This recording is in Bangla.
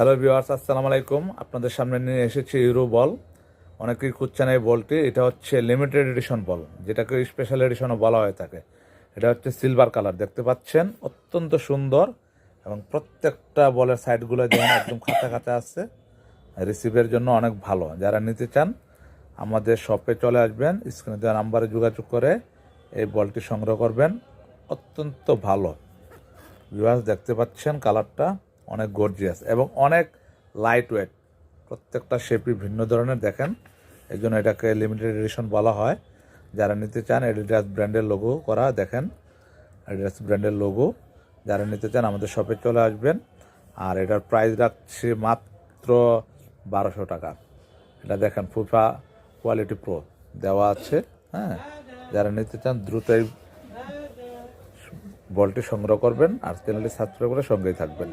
হ্যালো ভিউয়ার্স, আসসালামু আলাইকুম। আপনাদের সামনে নিয়ে এসেছি ইউরো বল। অনেকেই খুঁজছেন এই বলটি। এটা হচ্ছে লিমিটেড এডিশন বল, যেটাকে স্পেশাল এডিশনও বলা হয়ে থাকে। এটা হচ্ছে সিলভার কালার, দেখতে পাচ্ছেন, অত্যন্ত সুন্দর। এবং প্রত্যেকটা বলের সাইডগুলো যেমন একদম খাঁচা খাঁচা আছে, রিসিভের জন্য অনেক ভালো। যারা নিতে চান আমাদের শপে চলে আসবেন, স্ক্রিনে দেওয়া নাম্বারে যোগাযোগ করে এই বলটি সংগ্রহ করবেন। অত্যন্ত ভালো ভিউয়ার্স, দেখতে পাচ্ছেন কালারটা অনেক গর্জিয়াস এবং অনেক লাইট ওয়েট। প্রত্যেকটা শেপই ভিন্ন ধরনের, দেখেন। এই জন্য এটাকে লিমিটেড এডিশন বলা হয়। যারা নিতে চান, অ্যাডিডাস ব্র্যান্ডের লোগো করা, দেখেন, অ্যাডিডাস ব্র্যান্ডের লোগো। যারা নিতে চান আমাদের শপে চলে আসবেন। আর এটার প্রাইস রাখছি মাত্র 1200 টাকা। এটা দেখেন, ফুফা কোয়ালিটি প্রো দেওয়া আছে। হ্যাঁ, যারা নিতে চান দ্রুত এই বলটি সংগ্রহ করবেন আর চ্যানেলটি সাবস্ক্রাইব করে সঙ্গেই থাকবেন।